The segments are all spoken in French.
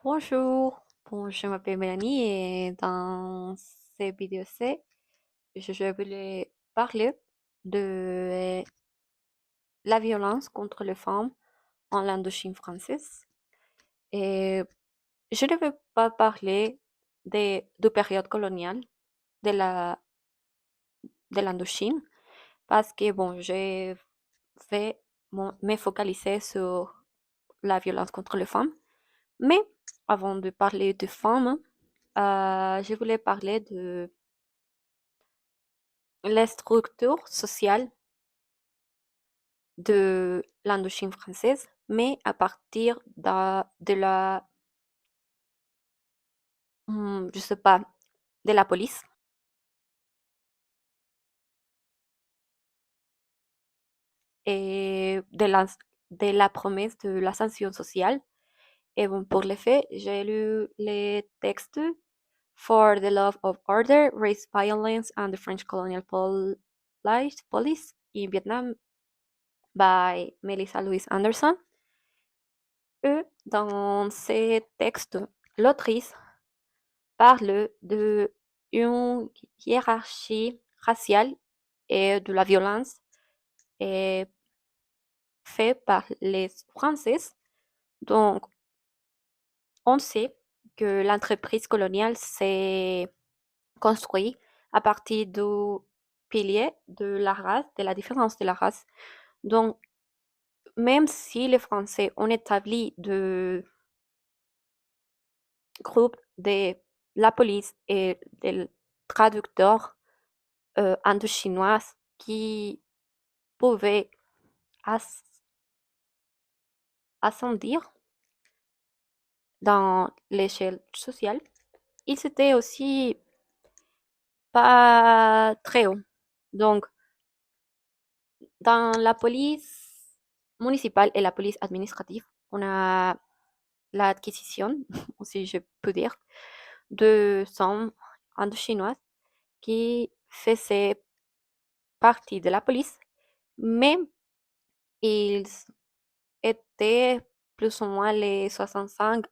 Bonjour, je m'appelle Mélanie et dans ces vidéos-ci, je voulais parler de la violence contre les femmes en Indochine française. Et je ne veux pas parler de période coloniale de de l'Indochine parce que bon, je vais me focaliser sur la violence contre les femmes. Mais avant de parler de femmes, je voulais parler de les structures sociales de l'Indochine française, mais à partir de la, je sais pas, de la police et de la promesse de l'ascension sociale. Et bon, pour les faits, j'ai lu les textes For the Love of Order, Race Violence and the French Colonial Police in Vietnam by Melissa Louise Anderson. Dans ces textes, l'autrice parle de une hiérarchie raciale et de la violence est faite par les Françaises. Donc, on sait que l'entreprise coloniale s'est construite à partir du pilier de la race, de la différence de la race. Donc, même si les Français ont établi de groupes de la police et des traducteurs indo-chinois qui pouvaient as- ascendir dans l'échelle sociale, ils étaient aussi pas très hauts. Donc, dans la police municipale et la police administrative, on a l'acquisition, si je peux dire, de sommes indo-chinoises qui faisaient partie de la police, mais ils étaient plus ou moins les 65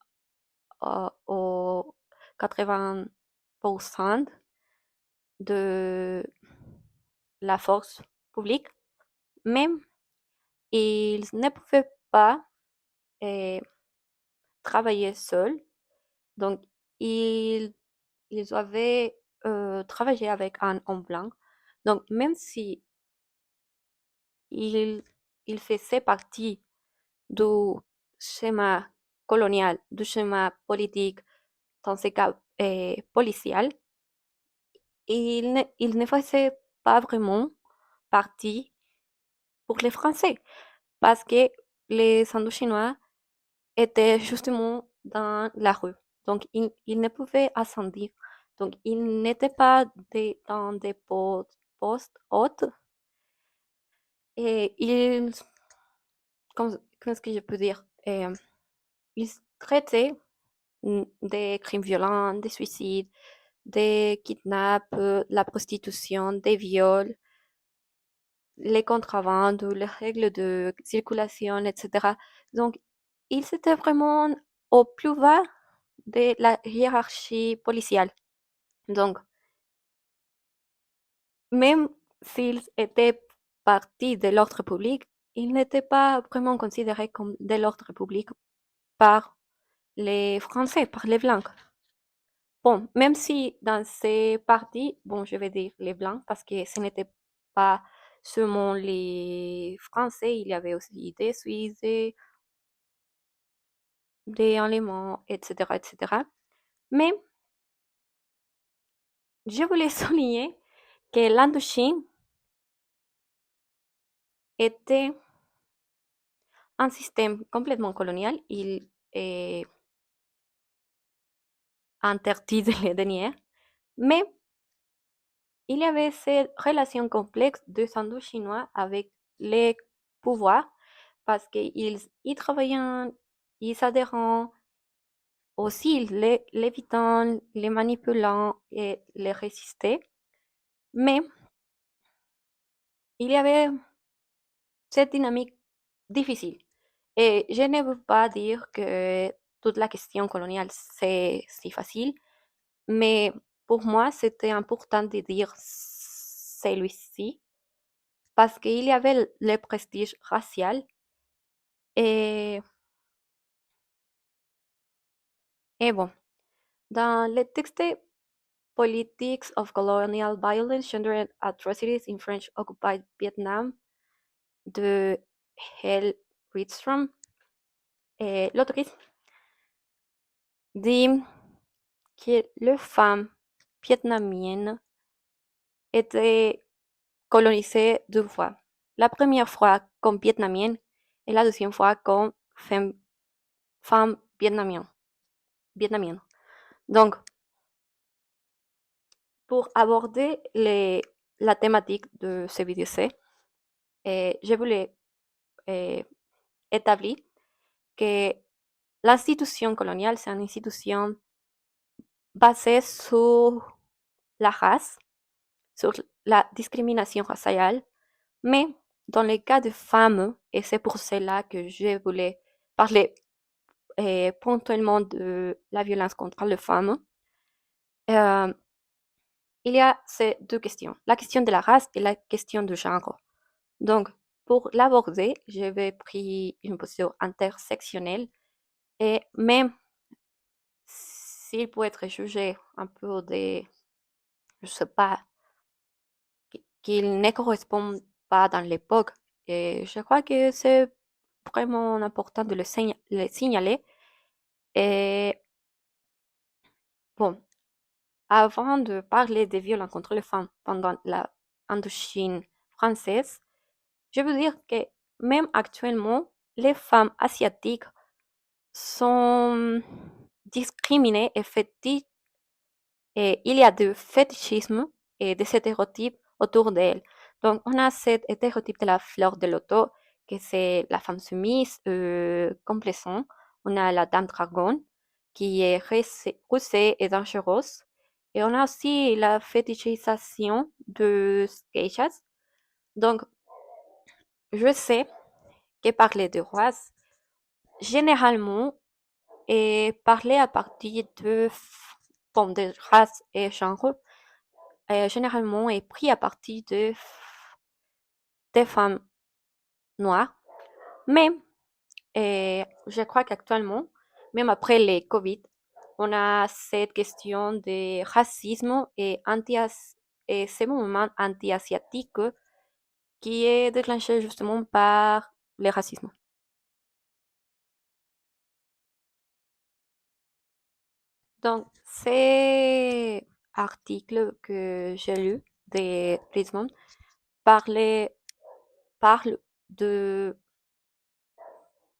au 80% de la force publique, même ils ne pouvaient pas euh, travailler seuls, donc ils, ils avaient travaillé avec un homme blanc. Donc même si il, il faisait partie du schéma colonial, du schéma politique, dans ce cas policial, il ne faisait pas vraiment partie pour les Français, parce que les Indochinois étaient justement dans la rue. Donc, ils ne pouvaient ascendir. Donc, ils n'étaient pas dans des postes hautes. Et comment est-ce que je peux dire? Ils traitaient des crimes violents, des suicides, des kidnaps, la prostitution, des viols, les contrabandes, les règles de circulation, etc. Donc, ils étaient vraiment au plus bas de la hiérarchie policiale. Donc, même s'ils étaient partis de l'ordre public, ils n'étaient pas vraiment considérés comme de l'ordre public par les Français, par les Blancs. Bon, même si dans ces partis, bon, je vais dire les Blancs, parce que ce n'était pas seulement les Français, il y avait aussi des Suisses, des Allemands, etc., etc. Mais je voulais souligner que l'Indochine était un système complètement colonial. Il est interdit de le dénier. Mais il y avait cette relation complexe des Indochinois avec les pouvoirs parce qu'ils y travaillaient, ils s'adhérant, aussi l'évitant, les manipulant et les résister. Mais il y avait cette dynamique difficile. Et je ne veux pas dire que toute la question coloniale, c'est si facile, mais pour moi, c'était important de dire celui-ci parce qu'il y avait le prestige racial et, et bon, dans le texte Politics of Colonial Violence, Gender and Atrocities in French Occupied Vietnam de Hel Ridstrom, l'autrice dit que les femmes vietnamiennes étaient colonisées deux fois. La première fois comme vietnamiennes et la deuxième fois comme femmes vietnamiennes. Donc, pour aborder la thématique de ce vidéo, je voulais établir que l'institution coloniale, c'est une institution basée sur la race, sur la discrimination raciale, mais dans le cas des femmes, et c'est pour cela que je voulais parler ponctuellement de la violence contre les femmes, euh, il y a ces deux questions, la question de la race et la question du genre. Donc, pour l'aborder, je vais prendre une position intersectionnelle et même s'il peut être jugé un peu je sais pas, qu'il ne correspond pas dans l'époque. Et je crois que c'est vraiment important de le signaler. Et bon, avant de parler des violences contre les femmes pendant la Indochine française, je veux dire que même actuellement, les femmes asiatiques sont discriminées et et il y a du fétichisme et des stéréotypes autour d'elle. Donc, on a cet stéréotype de la fleur de loto, que c'est la femme soumise, complaisante. On a la dame dragon, qui est rusée et dangereuse. Et on a aussi la fétichisation de geishas. Donc, je sais que parler de race, généralement, est parler à partir de race et genre, généralement est pris à partir des femmes noires. Mais je crois qu'actuellement, même après les Covid, on a cette question de racisme et ce mouvement anti-asiatique qui est déclenché justement par le racisme. Donc, ces articles que j'ai lus de Prismon parlent de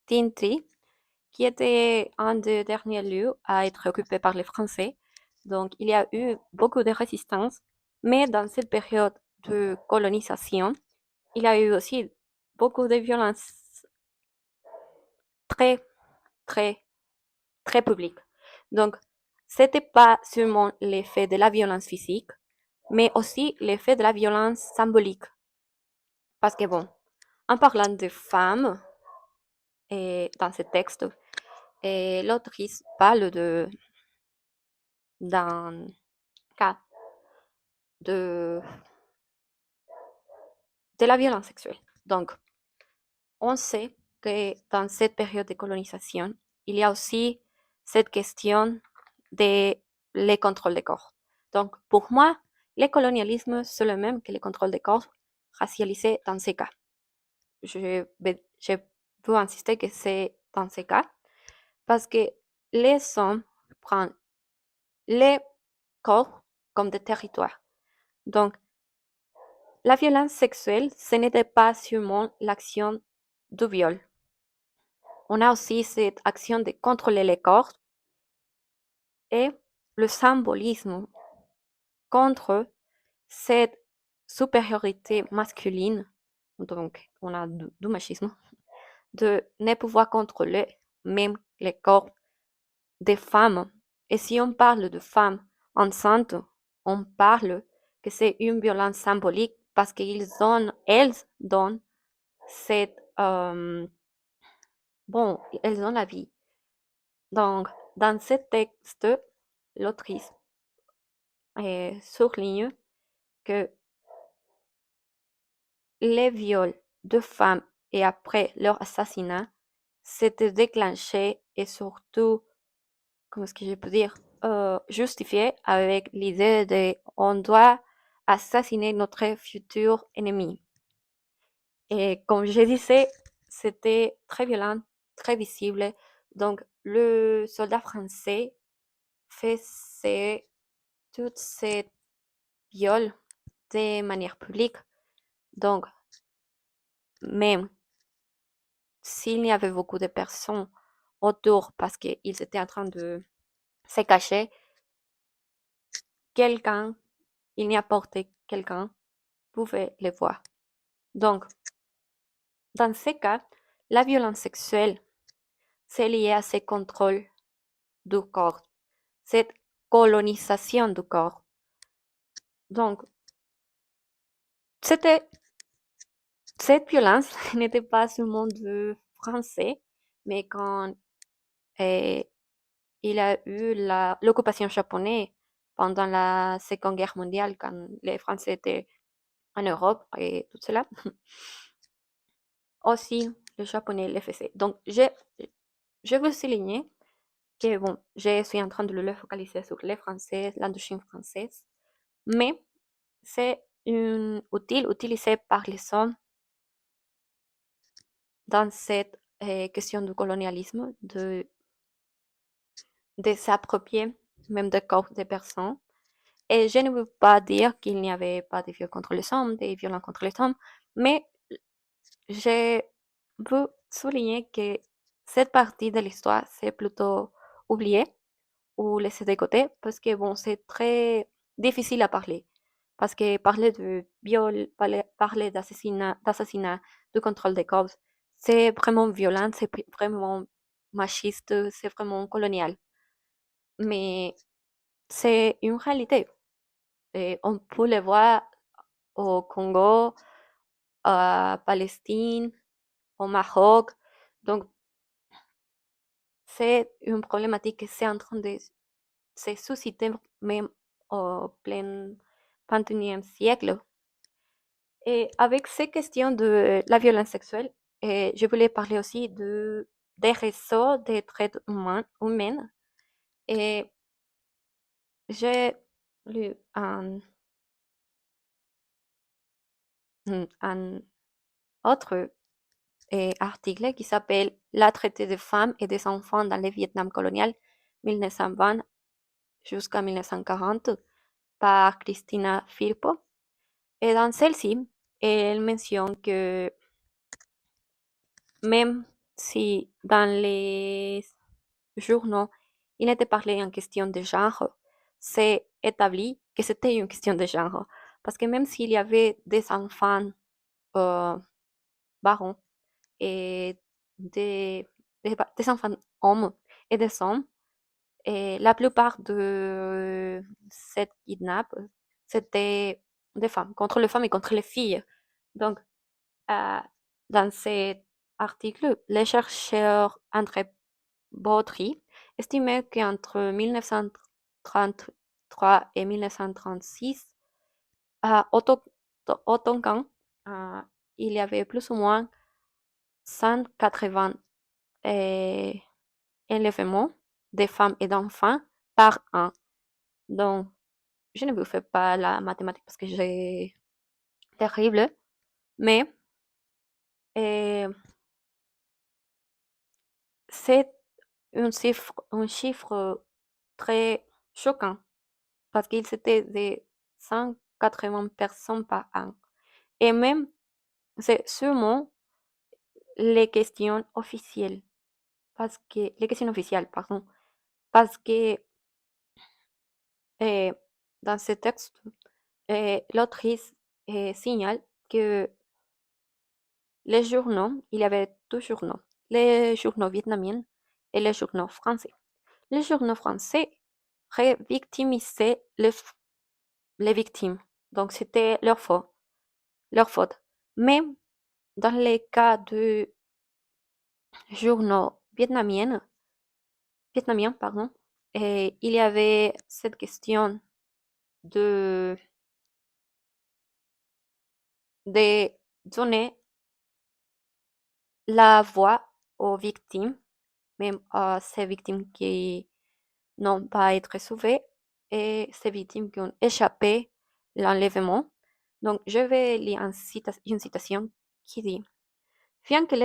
Tintri, qui était un des derniers lieux à être occupé par les Français. Donc, il y a eu beaucoup de résistance, mais dans cette période de colonisation, il y a eu aussi beaucoup de violences très, très, très publiques. Donc, c'était pas seulement l'effet de la violence physique, mais aussi l'effet de la violence symbolique. Parce que bon, en parlant de femmes, et dans ce texte, et l'autrice parle d'un cas de, de la violence sexuelle. Donc, on sait que dans cette période de colonisation, il y a aussi cette question de les contrôles des corps. Donc, pour moi, le colonialisme, c'est le même que le contrôle des corps racialisés dans ces cas. Je veux insister que c'est dans ces cas parce que les hommes prennent les corps comme des territoires. Donc, la violence sexuelle, ce n'était pas seulement l'action du viol. On a aussi cette action de contrôler les corps et le symbolisme contre cette supériorité masculine, donc on a du machisme, de ne pouvoir contrôler même les corps des femmes. Et si on parle de femmes enceintes, on parle que c'est une violence symbolique parce elles donnent cette, bon, elles ont la vie. Donc, dans ce texte, l'autrice souligne que les viols de femmes et après leur assassinat s'étaient déclenchés et surtout, comment est-ce que je peux dire, justifiés avec l'idée de on doit assassiner notre futur ennemi. Et comme je disais, c'était très violent, très visible. Donc, le soldat français faisait toutes ces viols de manière publique. Donc, même s'il y avait beaucoup de personnes autour parce qu'ils étaient en train de se cacher, quelqu'un, il n'y apportait quelqu'un, pouvait les voir. Donc, dans ces cas, la violence sexuelle, c'est lié à ce contrôle du corps, cette colonisation du corps. Donc, c'était, cette violence n'était pas seulement du français, mais quand euh, il a eu l'occupation japonaise pendant la Seconde Guerre mondiale, quand les Français étaient en Europe et tout cela, aussi les Japonais le faisaient. Donc, je veux souligner que, bon, je suis en train de le focaliser sur les Français, l'Indochine française, mais c'est utile utilisé par les hommes dans cette question du colonialisme, de s'approprier même des corps des personnes. Et je ne veux pas dire qu'il n'y avait pas de viols contre les hommes, des violences contre les hommes, mais je veux souligner que cette partie de l'histoire, c'est plutôt oublié ou laissé de côté parce que, bon, c'est très difficile à parler. Parce que parler de viol, parler d'assassinat, de contrôle des corps, c'est vraiment violent, c'est vraiment machiste, c'est vraiment colonial. Mais c'est une réalité. Et on peut le voir au Congo, à Palestine, au Maroc. Donc, c'est une problématique qui est en train de se susciter même au plein 21e siècle. Et avec ces questions de la violence sexuelle, je voulais parler aussi des réseaux des traite humaines. Et j'ai lu un autre article qui s'appelle La traite des femmes et des enfants dans le Vietnam colonial 1920 jusqu'à 1940 par Christina Firpo. Et dans celle-ci, elle mentionne que même si dans les journaux, il était parlé en question de genre, c'est établi que c'était une question de genre. Parce que même s'il y avait des enfants euh, barons et des enfants hommes et des hommes, et la plupart de cette kidnappes, c'était des femmes, contre les femmes et contre les filles. Donc, euh, dans cet article, les chercheurs André Baudry estimaient qu'entre 1933 et 1936, à Otongan, euh, il y avait plus ou moins 180 euh, enlèvements de femmes et d'enfants par an. Donc, je ne vous fais pas la mathématique parce que j'ai terrible, mais euh, c'est un chiffre très choquant parce qu'il c'était de 180 personnes par an. Et même, c'est sûrement les questions officielles, pardon, parce que euh, dans ce texte, l'autrice signale que les journaux, il y avait deux journaux, les journaux vietnamiens et les journaux français. Les journaux français revictimisaient les victimes, donc c'était leur faute. Mais dans les cas de journaux vietnamiens, vietnamien, pardon, et il y avait cette question de, de donner la voix aux victimes, même à ces victimes qui n'ont pas été sauvées et ces victimes qui ont échappé l'enlèvement. Donc, je vais lire une citation qui dit: Bien que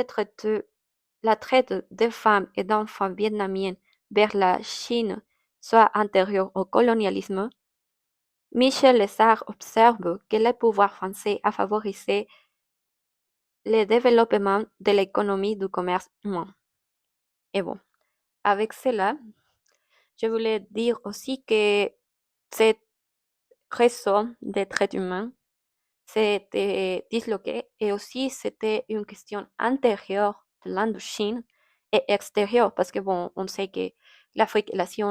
la traite des femmes et d'enfants vietnamiens vers la Chine soit antérieure au colonialisme, Michel Lessard observe que le pouvoir français a favorisé le développement de l'économie du commerce humain. Et bon, avec cela, je voulais dire aussi que cette raison des traits humains s'était disloquée et aussi c'était une question intérieure de l'Indochine et extérieure parce que bon, on sait que l'Afrique et l'Asie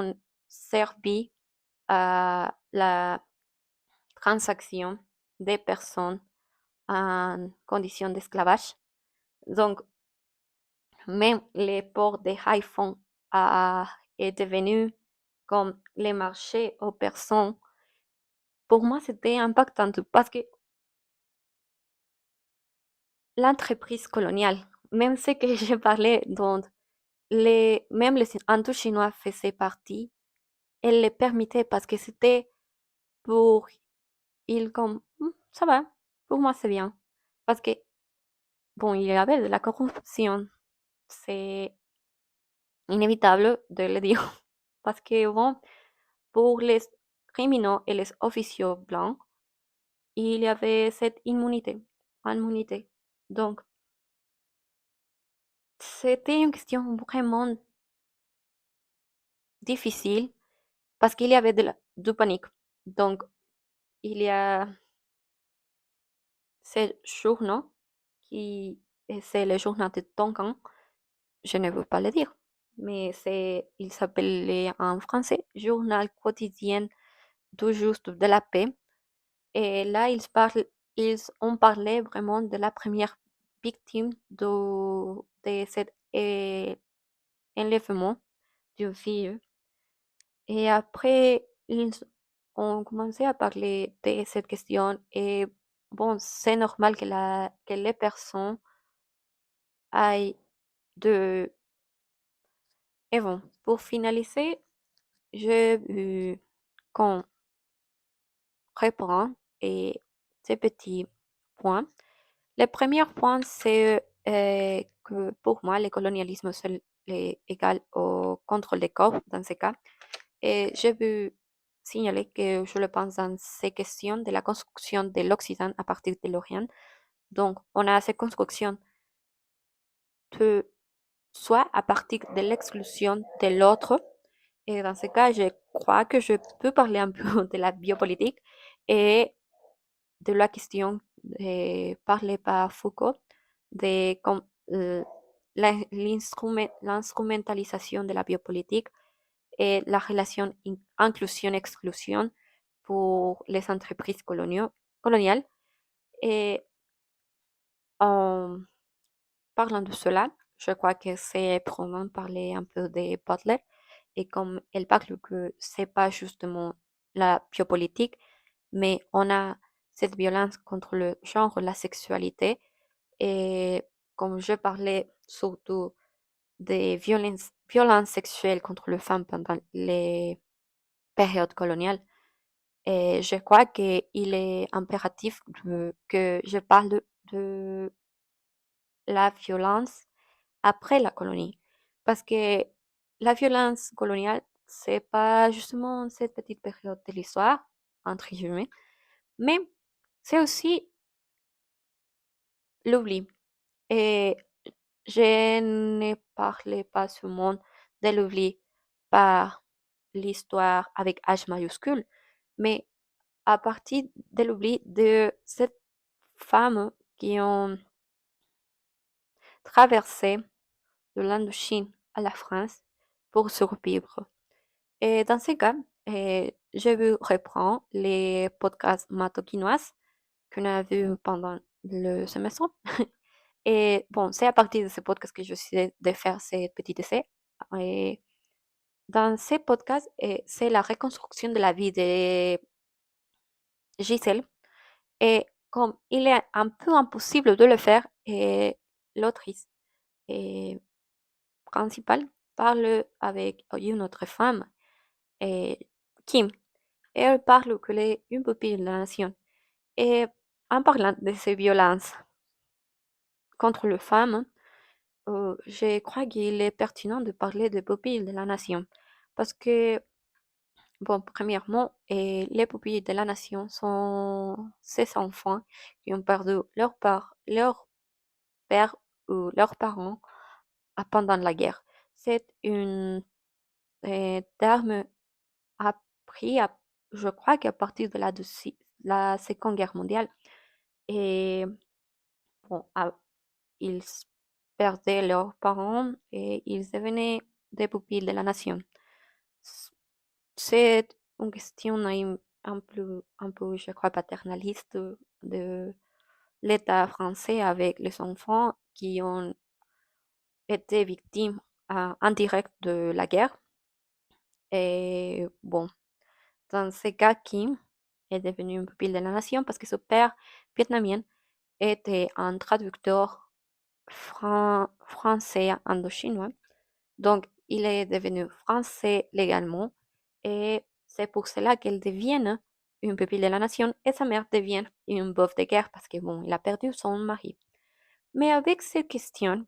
servi à la transaction des personnes en condition d'esclavage. Donc, même les ports de Haïphong est devenu comme les marchés aux personnes. Pour moi, c'était impactant parce que l'entreprise coloniale, même ce que je parlais, dont même les Indochinois faisaient partie, elle les permettait parce que c'était pour ils comme, ça va, pour moi c'est bien. Parce que, bon, il y avait de la corruption, c'est inévitable de le dire. Parce que, bon, pour les criminels et les officiers blancs, il y avait cette immunité. Donc, c'était une question vraiment difficile parce qu'il y avait du panique. Donc, il y a ce journal c'est le journal de Tongan. Je ne veux pas le dire, mais il s'appelait en français Journal quotidien du juste de la paix. Et là, ils ont parlé vraiment de la première victime de cet enlèvement du vieux. Et après, ils ont commencé à parler de cette question. Et bon, c'est normal que les personnes aillent de... Et bon, pour finaliser, je veux qu'on reprend et ces petits points. Le premier point, c'est que pour moi, le colonialisme est égal au contrôle des corps dans ce cas. Et je veux signaler que je le pense dans ces questions de la construction de l'Occident à partir de l'Orient. Donc, on a cette construction de soit à partir de l'exclusion de l'autre. Et dans ce cas, je crois que je peux parler un peu de la biopolitique et de la question parlée par Foucault de comme, l'instrumentalisation de la biopolitique et la relation inclusion-exclusion pour les entreprises coloniales. Et en parlant de cela, je crois que c'est probablement parler un peu de Butler et comme elle parle que c'est pas justement la biopolitique, mais on a cette violence contre le genre, la sexualité et comme je parlais surtout des violences sexuelles contre les femmes pendant les périodes coloniales, et je crois qu'il est impératif que je parle de la violence après la colonie. Parce que la violence coloniale, c'est pas justement cette petite période de l'histoire, entre guillemets, mais c'est aussi l'oubli. Et je ne parlais pas seulement de l'oubli par l'histoire avec H majuscule, mais à partir de l'oubli de cette femme qui ont traversé de l'Indochine à la France pour survivre. Et dans ce cas, je vais reprendre les podcasts matokinois qu'on a vus pendant le semestre. Et bon, c'est à partir de ce podcast que je décidé de faire ces petits essais. Et dans ces podcasts, c'est la reconstruction de la vie de Gisèle. Et comme il est un peu impossible de le faire, et l'autrice principale parle avec une autre femme, et Kim, et elle parle qu'elle est une pupille de la nation. Et en parlant de ces violences contre les femmes, je crois qu'il est pertinent de parler de pupilles de la nation. Parce que, bon, premièrement, les pupilles de la nation sont ces enfants qui ont perdu leur père ou leurs parents pendant la guerre. C'est une terme appris, je crois qu'à partir de la Seconde Guerre mondiale. Et bon, ils perdaient leurs parents et ils devenaient des pupilles de la nation. C'est une question un peu, je crois, paternaliste de l'État français avec les enfants qui ont été victimes indirectes de la guerre. Et bon, dans ce cas, Kim est devenu une pupille de la nation parce que son père vietnamien était un traducteur français indochinois. Donc, il est devenu français légalement et c'est pour cela qu'elle devient une pupille de la nation et sa mère devient une veuve de guerre parce que bon, il a perdu son mari. Mais avec ces questions,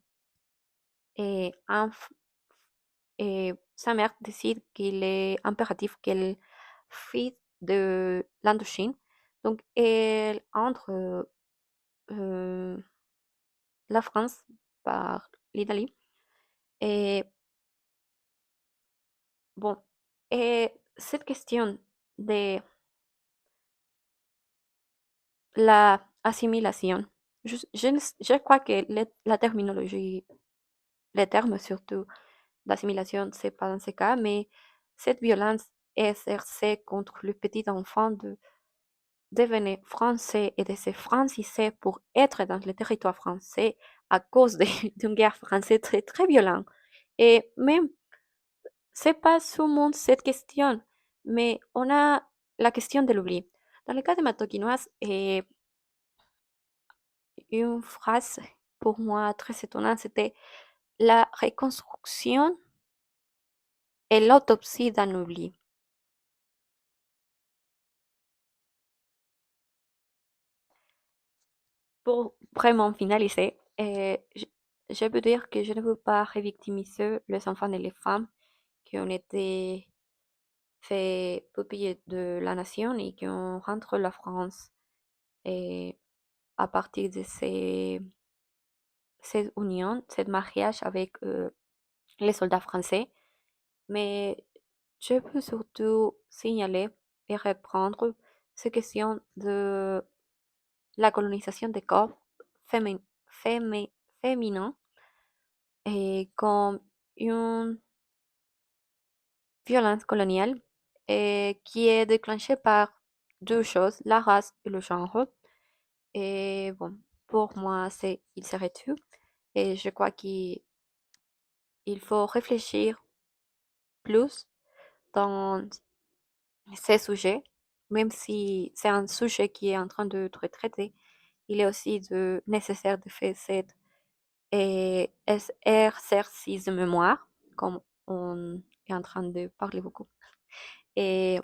et, et sa mère décide qu'il est impératif qu'elle fuit de l'Indochine. Donc, elle entre euh, la France par l'Italie. Et bon, et cette question de la assimilation, je crois que la terminologie, les termes surtout d'assimilation, c'est pas dans ce cas, mais cette violence exercée contre le petit enfant de devenir français et de se franciser pour être dans le territoire français à cause d'une guerre française très, très violente. Et même, c'est pas seulement cette question, mais on a la question de l'oubli. Dans le cas de Matoquinoise, une phrase pour moi très étonnante, c'était la reconstruction et l'autopsie d'un oubli. Pour vraiment finaliser, je peux dire que je ne veux pas revictimiser les enfants et les femmes qui ont été faits pupilles de la nation et qui ont rentré la France et à partir de cette union, ce mariage avec les soldats français. Mais je peux surtout signaler et reprendre ces questions de la colonisation des corps fémin- fémi- féminins et comme une violence coloniale et qui est déclenchée par deux choses, la race et le genre. Et bon, pour moi, il serait tout. Et je crois qu'il faut réfléchir plus dans ces sujets, même si c'est un sujet qui est en train d'être traité. Il est aussi nécessaire de faire cet exercice de mémoire, comme on est en train de parler beaucoup. Et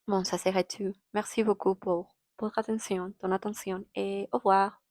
bon, ça serait tout. Merci beaucoup pour votre attention, ton attention et au revoir.